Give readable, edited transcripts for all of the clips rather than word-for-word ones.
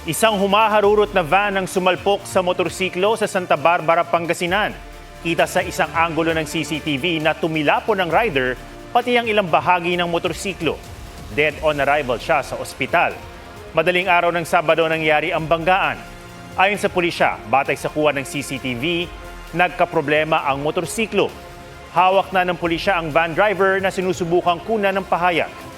Isang humaharurot na van ang sumalpok sa motorsiklo sa Santa Barbara, Pangasinan. Kita sa isang anggulo ng CCTV na tumilapon ng rider pati ang ilang bahagi ng motorsiklo. Dead on arrival siya sa ospital. Madaling araw ng Sabado nangyari ang banggaan. Ayon sa pulisya, batay sa kuha ng CCTV, nagkaproblema ang motorsiklo. Hawak na ng pulisya ang van driver na sinusubukang kunan ng pahayag.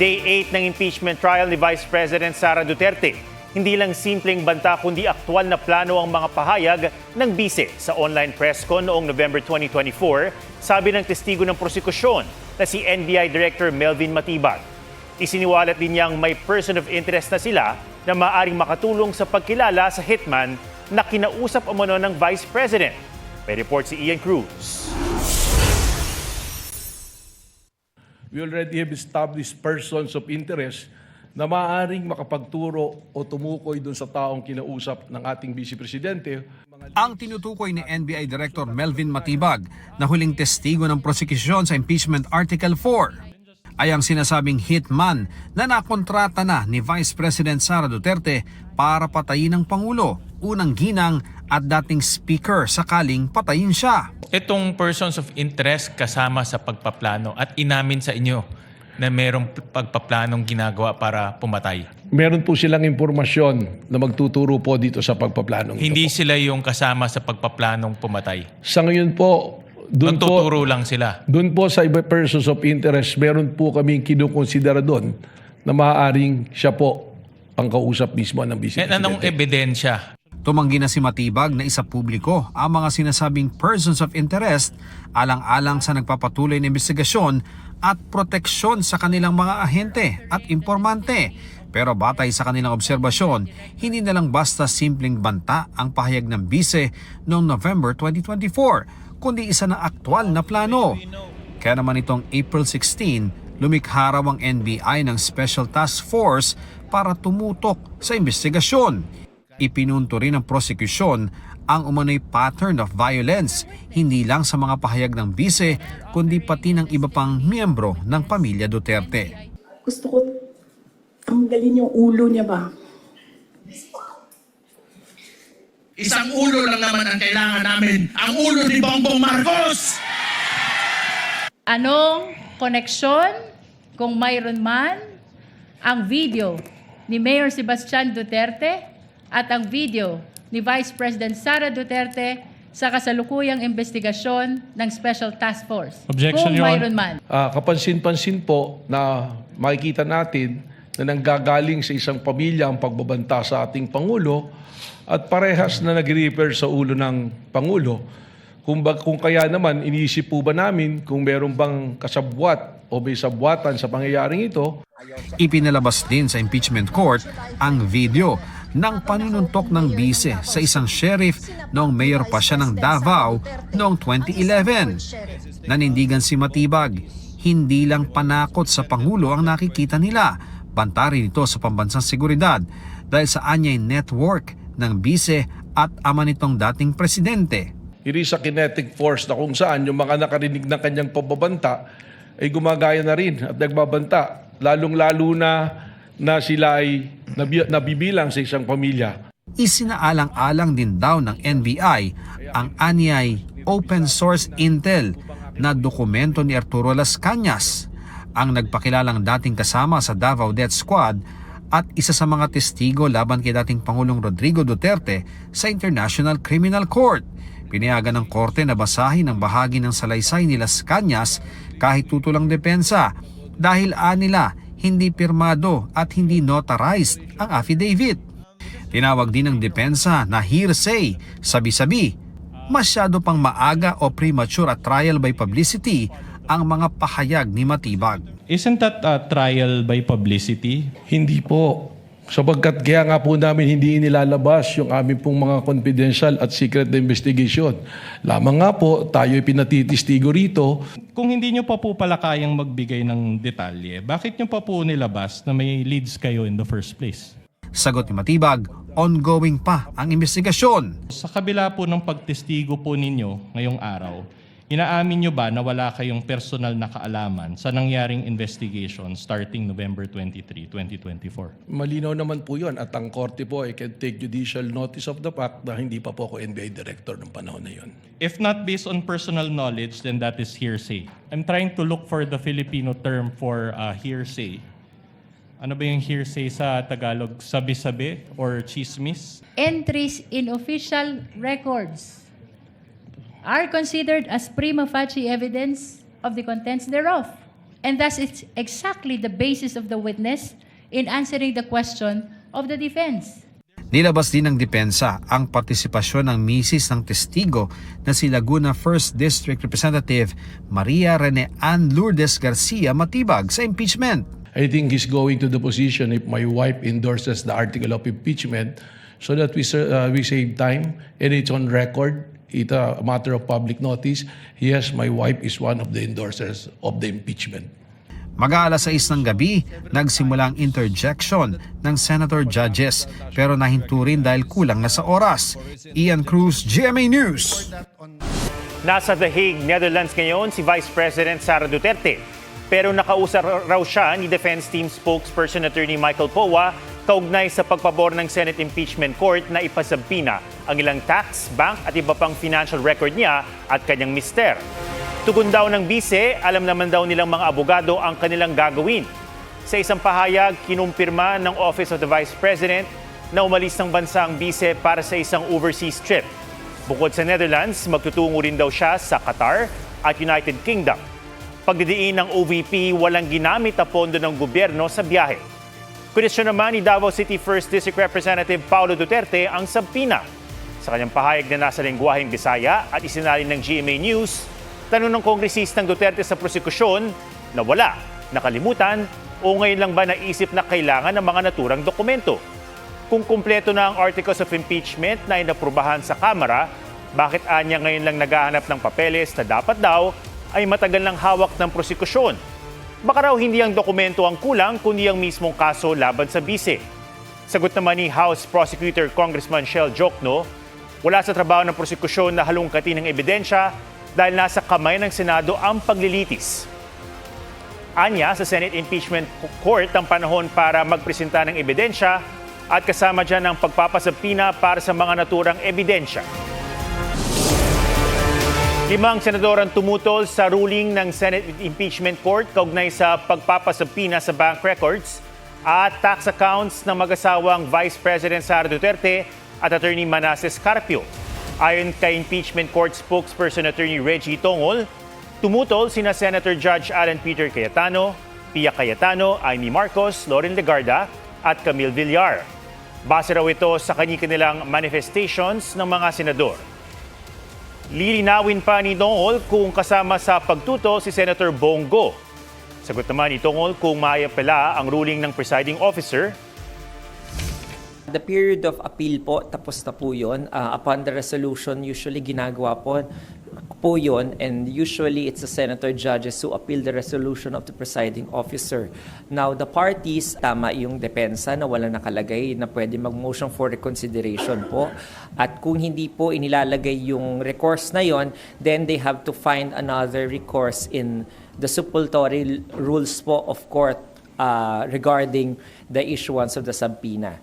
Day 8 ng impeachment trial ni Vice President Sara Duterte. Hindi lang simpleng banta kundi aktwal na plano ang mga pahayag ng bise sa online press con noong November 2024, sabi ng testigo ng prosekusyon na si NBI Director Melvin Matibag. Isiniwalat din niyang may person of interest na sila na maaaring makatulong sa pagkilala sa hitman na kinausap umano ng Vice President. May report si Ian Cruz. We already have established persons of interest na maaaring makapagturo o tumukoy dun sa taong kinausap ng ating Vice Presidente. Ang tinutukoy ni NBI Director Melvin Matibag na huling testigo ng prosekusyon sa Impeachment Article 4 ay ang sinasabing hitman na nakontrata na ni Vice President Sara Duterte para patayin ang Pangulo, unang ginang at dating speaker sakaling patayin siya. Itong persons of interest kasama sa pagpaplano at inamin sa inyo na mayroong pagpaplanong ginagawa para pumatay. Meron po silang impormasyon na magtuturo po dito sa pagpaplanong ito. Hindi sila yung kasama sa pagpaplanong pumatay. Sa ngayon po, Magtuturo lang sila. Doon po sa iba persons of interest, meron po kaming kinukonsidera doon na maaaring siya po ang kausap mismo ng Vice Presidente. Anong ebidensya? Tumanggi na si Matibag na isa publiko ang mga sinasabing persons of interest alang-alang sa nagpapatuloy na investigasyon at proteksyon sa kanilang mga ahente at impormante. Pero batay sa kanilang obserbasyon, hindi na lang basta simpleng banta ang pahayag ng bise noong November 2024, kundi isa na aktwal na plano. Kaya naman itong April 16, lumikha raw ang NBI ng Special Task Force para tumutok sa investigasyon. Ipinunto rin ng prosekusyon ang umano'y pattern of violence, hindi lang sa mga pahayag ng bise, kundi pati ng iba pang miyembro ng pamilya Duterte. Gusto ko tanggalin yung ulo niya ba? Isang ulo lang naman ang kailangan namin, ang ulo ni Bongbong Marcos! Anong koneksyon, kung mayroon man, ang video ni Mayor Sebastian Duterte at ang video ni Vice President Sara Duterte sa kasalukuyang investigasyon ng Special Task Force? Objection, kung Your mayroon man. Kapansin-pansin po na makikita natin na nanggagaling sa isang pamilya ang pagbabanta sa ating Pangulo at parehas na nag-refer sa ulo ng Pangulo. Kung kaya naman, iniisip po ba namin kung meron bang kasabwat o may sabwatan sa pangyayaring ito? Ipinalabas din sa impeachment court ang video ng panununtok ng bise sa isang sheriff noong mayor pa siya ng Davao noong 2011. Nanindigan si Matibag, hindi lang panakot sa Pangulo ang nakikita nila, banta rin ito sa pambansang seguridad dahil sa anyay network ng bise at ama nitong dating presidente. It is a kinetic force na kung saan yung mga nakarinig ng kanyang pababanta ay gumagaya na rin at nagbabanta, lalong-lalo na sila ay nabibilang sa isang pamilya. Isinaalang-alang din daw ng NBI ang anyay open source intel na dokumento ni Arturo Las Cañas, ang nagpakilalang dating kasama sa Davao Death Squad at isa sa mga testigo laban kay dating Pangulong Rodrigo Duterte sa International Criminal Court. Pinayagan ng korte na basahin ang bahagi ng salaysay ni Las Cañas kahit tutulang depensa dahil anila hindi pirmado at hindi notarized ang affidavit. Tinawag din ng depensa na hearsay, sabi-sabi, masyado pang maaga o premature at trial by publicity ang mga pahayag ni Matibag. Isn't that a trial by publicity? Hindi po. Sapagkat kaya nga po namin hindi inilalabas yung aming pong mga confidential at secret na investigation. Lamang nga po, tayo ay pinatitistigo rito. Kung hindi nyo pa po pala kayang magbigay ng detalye, bakit nyo pa po nilabas na may leads kayo in the first place? Sagot ni Matibag, ongoing pa ang investigasyon. Sa kabila po ng pagtestigo po ninyo ngayong araw, Inaamin nyo ba na wala kayong personal na kaalaman sa nangyaring investigation starting November 23, 2024? Malinaw naman po yun at ang korte po ay can take judicial notice of the fact na hindi pa po ako NBI director ng panahon na yun. If not based on personal knowledge, then that is hearsay. I'm trying to look for the Filipino term for hearsay. Ano ba yung hearsay sa Tagalog? Sabi-sabi or chismis? Entries in official records are considered as prima facie evidence of the contents thereof. And thus, it's exactly the basis of the witness in answering the question of the defense. Nilabas din ng depensa ang partisipasyon ng misis ng testigo na si Laguna 1st District Representative Maria Rene Ann Lourdes Garcia Matibag sa impeachment. I think he's going to the position if my wife endorses the article of impeachment so that we save time and it's on record. It's a matter of public notice. Yes, my wife is one of the endorsers of the impeachment. Mag-aalas 6 ng gabi, nagsimula ang interjection ng senator judges pero nahinto rin dahil kulang na sa oras. Ian Cruz, GMA News. Nasa The Hague, Netherlands ngayon si Vice President Sara Duterte. Pero nakausap raw siya ni Defense Team spokesperson Attorney Michael Powa kaugnay sa pagpabor ng Senate Impeachment Court na ipasabina ang ilang tax, bank at iba pang financial record niya at kanyang mister. Tugon daw ng bise, alam naman daw nilang mga abogado ang kanilang gagawin. Sa isang pahayag, kinumpirma ng Office of the Vice President na umalis ng bansa ang bise para sa isang overseas trip. Bukod sa Netherlands, magtutungo rin daw siya sa Qatar at United Kingdom. Pagdidiin ng OVP, walang ginamit na pondo ng gobyerno sa biyahe. Kwestiyon naman ni Davao City 1st District Representative Paulo Duterte ang sabpina. Sa kanyang pahayag na nasa lengguaheng Bisaya at isinalin ng GMA News, tanong ng kongresistang Duterte sa prosekusyon na wala, nakalimutan o ngayon lang ba naisip na kailangan ng mga naturang dokumento. Kung kumpleto na ang articles of impeachment na inaprubahan sa Kamara, bakit anya ngayon lang naghahanap ng papeles na dapat daw ay matagal ng hawak ng prosekusyon? Baka raw hindi ang dokumento ang kulang kundi ang mismong kaso laban sa bise. Sagot naman ni House Prosecutor Congressman Shel Jokno, wala sa trabaho ng prosekusyon na halungkatin ng ebidensya dahil nasa kamay ng Senado ang paglilitis. Anya, sa Senate Impeachment Court ang panahon para magpresenta ng ebidensya at kasama dyan ang pagpapasabpina para sa mga naturang ebidensya. 5 senador ang tumutol sa ruling ng Senate Impeachment Court kaugnay sa pagpapasabpina sa bank records at tax accounts ng mag-asawang Vice President Sara Duterte at Attorney Manasseh Carpio. Ayon kay Impeachment Court spokesperson Attorney Reggie Tongol, tumutol sina Senator Judge Alan Peter Cayetano, Pia Cayetano, Amy Marcos, Loren Legarda at Camille Villar. Base raw ito sa kanilang manifestations ng mga senador. Lilinawin pa ni Tongol kung kasama sa pagtuto si Senator Bongo. Sagot naman ni Tongol kung maayapela ang ruling ng presiding officer. The period of appeal po, tapos na po yun. Upon the resolution, usually ginagawa po yun, and usually it's the senator judges who appeal the resolution of the presiding officer. Now, the parties, tama yung depensa na wala nakalagay na pwede mag-motion for reconsideration po. At kung hindi po inilalagay yung recourse na yon, then they have to find another recourse in the suppletory rules po of court regarding the issuance of the subpoena.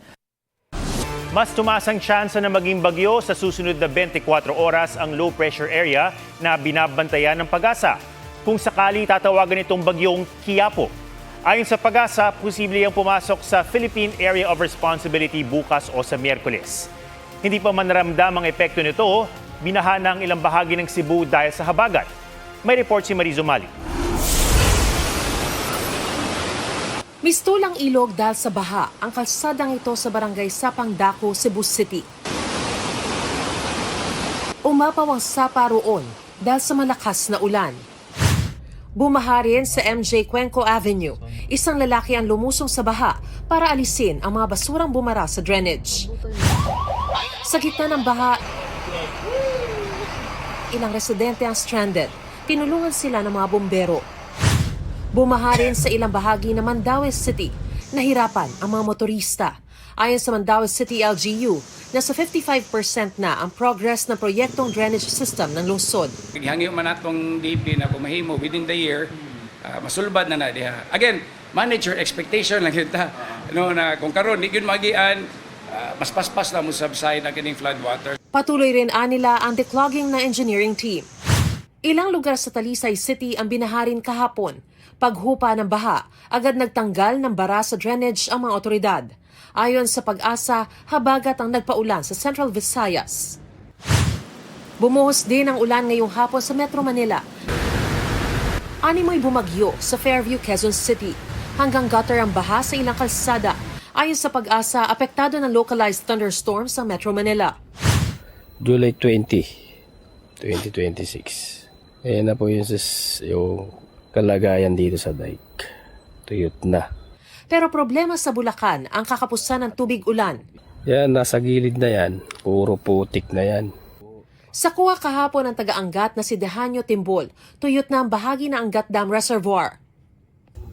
Mas tumaas ang tsansa na maging bagyo sa susunod na 24 oras ang low pressure area na binabantayan ng Pag-asa. Kung sakali tatawagan itong bagyong Quiapo. Ayon sa Pag-asa, posible ang pumasok sa Philippine Area of Responsibility bukas o sa Miyerkules. Hindi pa man naramdam ang epekto nito, binaha ng ilang bahagi ng Cebu dahil sa habagat. May report si Marizo Mali. Mistulang ilog dahil sa baha ang kalsadang ito sa barangay Sapang Dako, Cebu City. Umapaw ang sapa roon dahil sa malakas na ulan. Bumaha rin sa MJ Cuenco Avenue. Isang lalaki ang lumusong sa baha para alisin ang mga basurang bumara sa drainage. Sa gitna ng baha, ilang residente ang stranded. Tinulungan sila ng mga bombero. Bumaha rin sa ilang bahagi ng Mandaue City. Nahirapan ang mga motorista. Ayon sa Mandaue City LGU, nasa 55% na ang progress ng proyektong drainage system ng lungsod. Hangyo man atong DP na kumahimo within the year, masulbad na diha. Again, manage your expectation lang kita. Na kung karon di gyud magian, mas paspas na mo subside ang kining flood water. Patuloy rin anila ang declogging na engineering team. Ilang lugar sa Talisay City ang binaharin kahapon. Paghupa ng baha, agad nagtanggal ng bara sa drainage ang mga otoridad. Ayon sa Pag-asa, habagat ang nagpaulan sa Central Visayas. Bumuhos din ang ulan ngayong hapon sa Metro Manila. Animoy bumagyo sa Fairview, Quezon City. Hanggang gutter ang baha sa ilang kalsada. Ayon sa Pag-asa, apektado ng localized thunderstorms sa Metro Manila. July 20, 2026. Ayan na po yung kalagayan dito sa dike. Tuyot na. Pero problema sa Bulacan ang kakapusan ng tubig ulan. Yan, nasa gilid na yan. Puro putik na yan. Sa kuha kahapon ng taga-Angat na si Dehanyo Timbol, tuyot na ang bahagi ng Angat Dam Reservoir.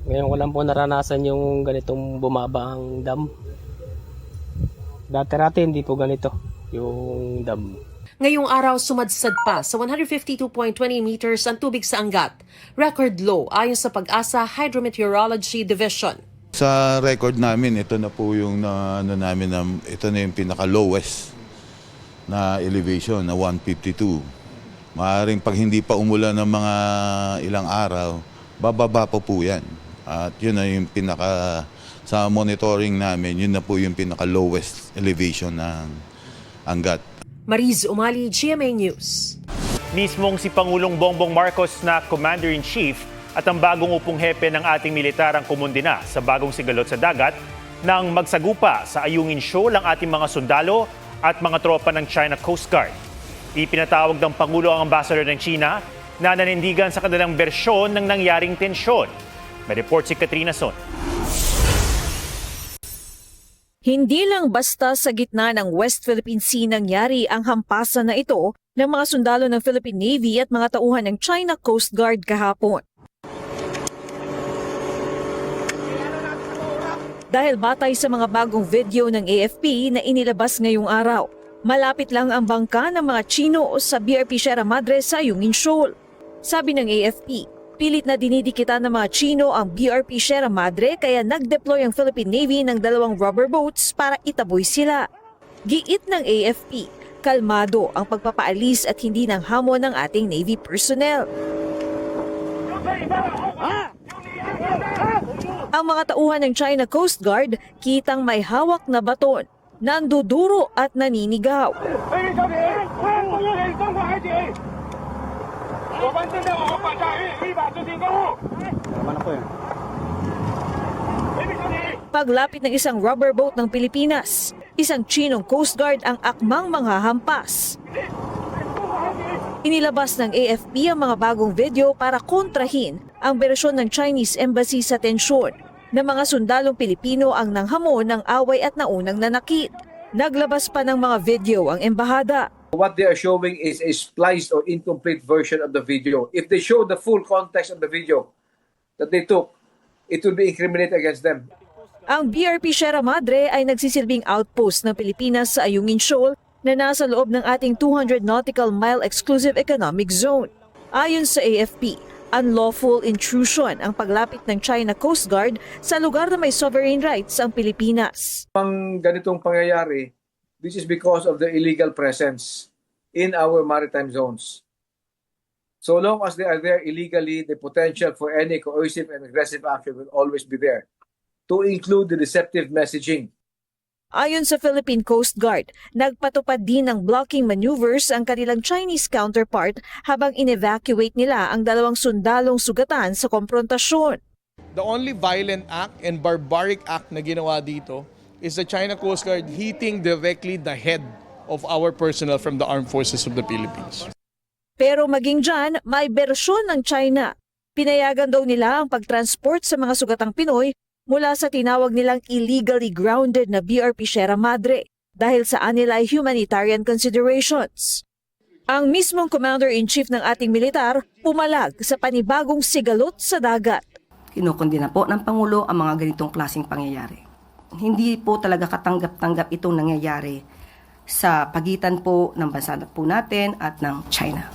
Ngayon ko lang po naranasan yung ganitong bumaba ang dam. Dati hindi po ganito yung dam. Ngayong araw sumadsad pa sa 152.20 meters ang tubig sa Angat. Record low ayon sa Pag-asa Hydrometeorology Division. Sa record namin, ito na po yung ito na yung pinaka-lowest na elevation na 152. Maaaring pag hindi pa umulan ng mga ilang araw, bababa po yan. At yun na yung sa monitoring namin, yun na po yung pinaka-lowest elevation ng Angat. Mariz Umali, GMA News. Mismong si Pangulong Bongbong Marcos na Commander-in-Chief at ang bagong upong hepe ng ating militar ang kumundina sa bagong sigalot sa dagat nang magsagupa sa ayungin show ang ating mga sundalo at mga tropa ng China Coast Guard. Ipinatawag ng Pangulo ang ambassador ng China na nanindigan sa kanilang bersyon ng nangyaring tensyon. May report si Katrina Son. Hindi lang basta sa gitna ng West Philippine Sea nangyari ang hampasan na ito ng mga sundalo ng Philippine Navy at mga tauhan ng China Coast Guard kahapon. Dahil batay sa mga bagong video ng AFP na inilabas ngayong araw, malapit lang ang bangka ng mga Chino sa BRP Sierra Madre sa Ayungin Shoal. Sabi ng AFP, pilit na dinidikitan ng mga Chino ang BRP Sierra Madre kaya nag-deploy ang Philippine Navy ng 2 rubber boats para itaboy sila. Giit ng AFP, kalmado ang pagpapaalis at hindi ng hamon ng ating Navy personnel. Ang mga tauhan ng China Coast Guard kitang may hawak na baton, nanduduro at naninigaw. Paglapit ng isang rubber boat ng Pilipinas, isang Chinong Coast Guard ang akmang manghahampas. Inilabas ng AFP ang mga bagong video para kontrahin ang bersyon ng Chinese Embassy sa tensyon na mga sundalong Pilipino ang nanghamon ng away at naunang nanakit. Naglabas pa ng mga video ang embahada. What they are showing is a spliced or incomplete version of the video. If they show the full context of the video that they took, it will be incriminated against them. Ang BRP Sierra Madre ay nagsisilbing outpost ng Pilipinas sa Ayungin Shoal na nasa loob ng ating 200 nautical mile exclusive economic zone. Ayon sa AFP, unlawful intrusion ang paglapit ng China Coast Guard sa lugar na may sovereign rights ang Pilipinas. Ang ganitong pangyayari, this is because of the illegal presence in our maritime zones. So long as they are there illegally, the potential for any coercive and aggressive action will always be there, to include the deceptive messaging. Ayon sa Philippine Coast Guard, nagpatupad din ng blocking maneuvers ang kanilang Chinese counterpart habang in-evacuate nila ang 2 sundalong sugatan sa komprontasyon. The only violent act and barbaric act na ginawa dito is the China Coast Guard hitting directly the head of our personnel from the Armed Forces of the Philippines. Pero maging dyan, may bersyon ng China. Pinayagan daw nila ang pagtransport sa mga sugatang Pinoy mula sa tinawag nilang illegally grounded na BRP Sierra Madre dahil sa anila ay humanitarian considerations. Ang mismong Commander-in-Chief ng ating militar pumalag sa panibagong sigalot sa dagat. Kinukundina po ng Pangulo ang mga ganitong klaseng pangyayari. hindi po talaga katanggap-tanggap itong nangyayari sa pagitan po ng bansa po natin at ng China.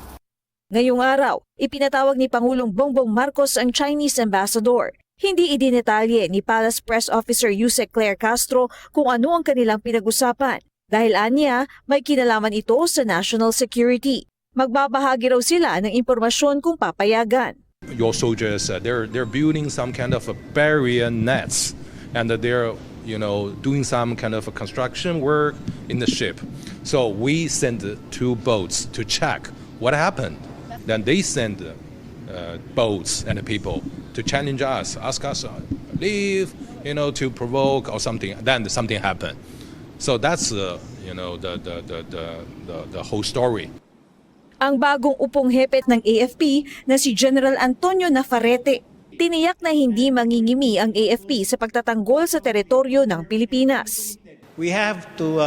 Ngayong araw, ipinatawag ni Pangulong Bongbong Marcos ang Chinese ambassador. Hindi idinetalye ni Palace Press Officer Yusek Claire Castro kung ano ang kanilang pinag-usapan dahil anya may kinalaman ito sa national security. Magbabahagi raw sila ng impormasyon kung papayagan. Your soldiers, they're building some kind of a barrier nets, and they're doing some kind of a construction work in the ship. So we send 2 boats to check what happened. Then they send boats and people to challenge us, ask us leave, to provoke or something. Then something happened. So that's the whole story. Ang bagong upong hepet ng AFP na si General Antonio Navarrete, tiniyak na hindi mangingimi ang AFP sa pagtatanggol sa teritoryo ng Pilipinas. We have to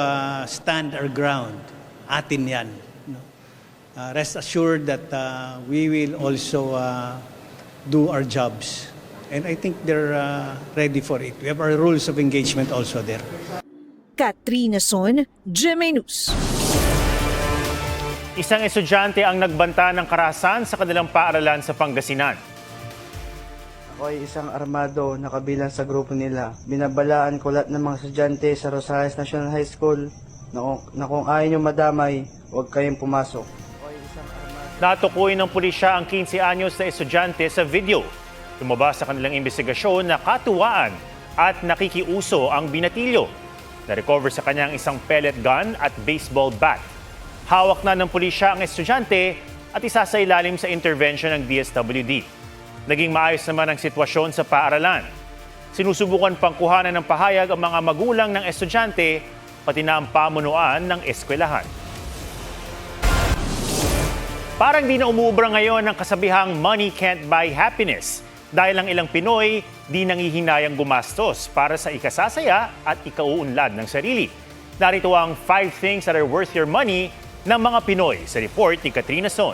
stand our ground. Atin yan. Rest assured that we will also do our jobs. And I think they're ready for it. We have our rules of engagement also there. Katrina Son, GMA News. Isang estudyante ang nagbanta ng karahasan sa kanilang paaralan sa Pangasinan. Ako ay isang armado na kabilang sa grupo nila. Binabalaan ko lahat ng mga estudyante sa Rosales National High School na kung ayaw nyo madamay, huwag kayong pumasok. Natukoy ng pulisya ang 15 anyos na estudyante sa video. Lumabas sa kanilang investigasyon na katuwaan at nakikiuso ang binatilyo. Na-recover sa kanyang isang pellet gun at baseball bat. Hawak na ng pulisya ang estudyante at isasailalim sa intervention ng DSWD. Naging maayos naman ang sitwasyon sa paaralan. Sinusubukan pang kuhanan ng pahayag ang mga magulang ng estudyante pati na ang pamunuan ng eskwelahan. Parang di na umuubra ngayon ang kasabihang money can't buy happiness dahil ang ilang Pinoy di nangihinayang gumastos para sa ikasasaya at ikauunlad ng sarili. Narito ang 5 things that are worth your money ng mga Pinoy sa report ni Katrina Son.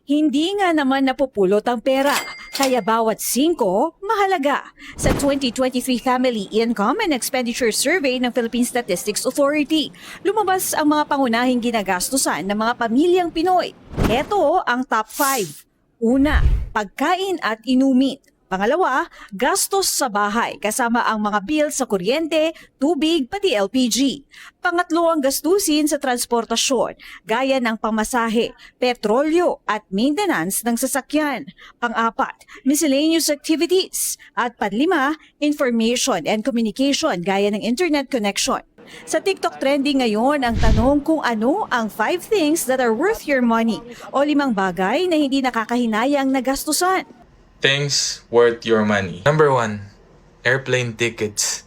Hindi nga naman napupulot ang pera, kaya bawat 5 mahalaga. Sa 2023 Family Income and Expenditure Survey ng Philippine Statistics Authority, lumabas ang mga pangunahing ginagastusan ng mga pamilyang Pinoy. Ito ang top 5. Una, pagkain at inumin. Pangalawa, gastos sa bahay kasama ang mga bill sa kuryente, tubig, pati LPG. Pangatlo ang gastusin sa transportasyon, gaya ng pamasahe, petrolyo at maintenance ng sasakyan. Pang-apat, miscellaneous activities. At panlima, information and communication gaya ng internet connection. Sa TikTok trending ngayon ang tanong kung ano ang 5 things that are worth your money o 5 bagay na hindi nakakahinayang nagastusan. Things worth your money. Number 1, airplane tickets.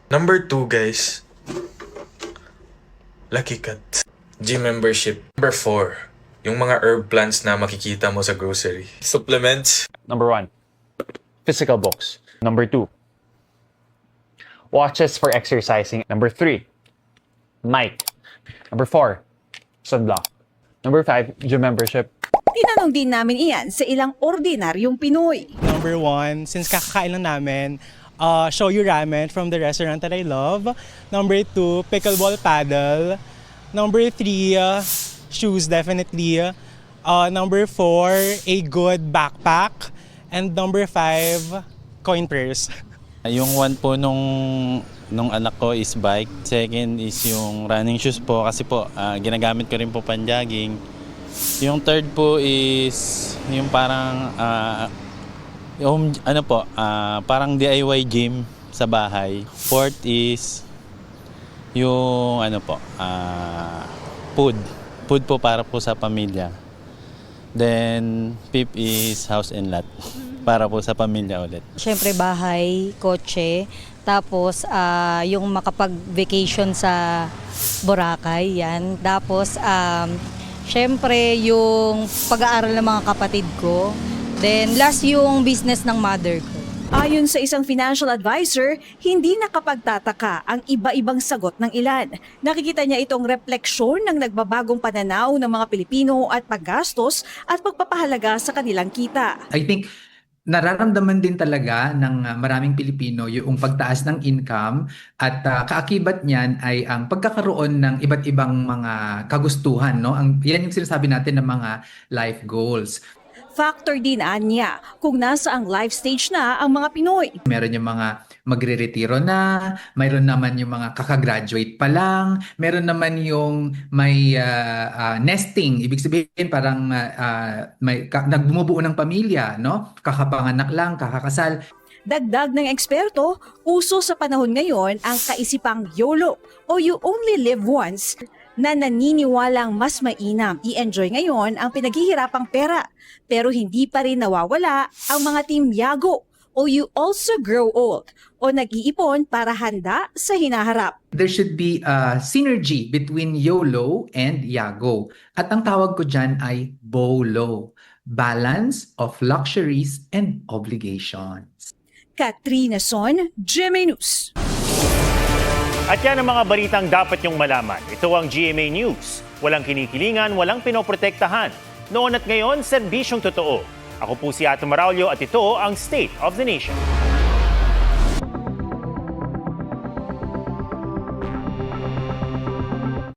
Number 2, guys, Lucky Cut. Gym membership. Number 4, yung mga herb plants na makikita mo sa grocery. Supplements. Number 1, physical books. Number 2, watches for exercising. Number 3, mic. Number 4, sunblock. Number 5, gym membership. Tinanong din namin iyan sa ilang ordinaryong Pinoy. Number 1, since kakakain lang namin, shoyu ramen from the restaurant that I love. Number 2, pickleball paddle. Number 3, shoes definitely. Number 4, a good backpack. And number 5, coin purse. Yung 1 po nung anak ko is bike. Second is yung running shoes po kasi po ginagamit ko rin po pan-jogging. Yung third po is yung parang parang DIY gym sa bahay. Fourth is yung food. Food po para po sa pamilya. Then fifth is house and lot para po sa pamilya ulit. Siyempre bahay, kotse, tapos yung makapag-vacation sa Boracay, yan. Tapos siyempre, yung pag-aaral ng mga kapatid ko. Then, last yung business ng mother ko. Ayon sa isang financial advisor, hindi nakapagtataka ang iba-ibang sagot ng ilan. Nakikita niya itong refleksyon ng nagbabagong pananaw ng mga Pilipino at paggastos at pagpapahalaga sa kanilang kita. I think nararamdaman din talaga ng maraming Pilipino yung pagtaas ng income at kaakibat niyan ay ang pagkakaroon ng iba't ibang mga kagustuhan, no? Yan yung sinasabi natin ng mga life goals. Factor din anya kung nasa ang life stage na ang mga Pinoy. Meron yung mga magre-retiro na, mayroon naman yung mga kakagraduate pa lang, meron naman yung may nesting, ibig sabihin parang nagbumubuo ng pamilya, no? Kakapanganak lang, kakakasal. Dagdag ng eksperto, uso sa panahon ngayon ang kaisipang YOLO o You Only Live Once na naniniwalang mas mainam i-enjoy ngayon ang pinaghihirapang pera. Pero hindi pa rin nawawala ang mga team Yago o You Also Grow Old o nag-iipon para handa sa hinaharap. There should be a synergy between YOLO and Yago. At ang tawag ko dyan ay BOLO, Balance of Luxuries and Obligations. Katrina Son, GMA News. At yan ang mga balitang dapat niyong malaman. Ito ang GMA News. Walang kinikilingan, walang pinoprotektahan. Noon at ngayon, serbisyong totoo. Ako po si Ato Maraulio at ito ang State of the Nation.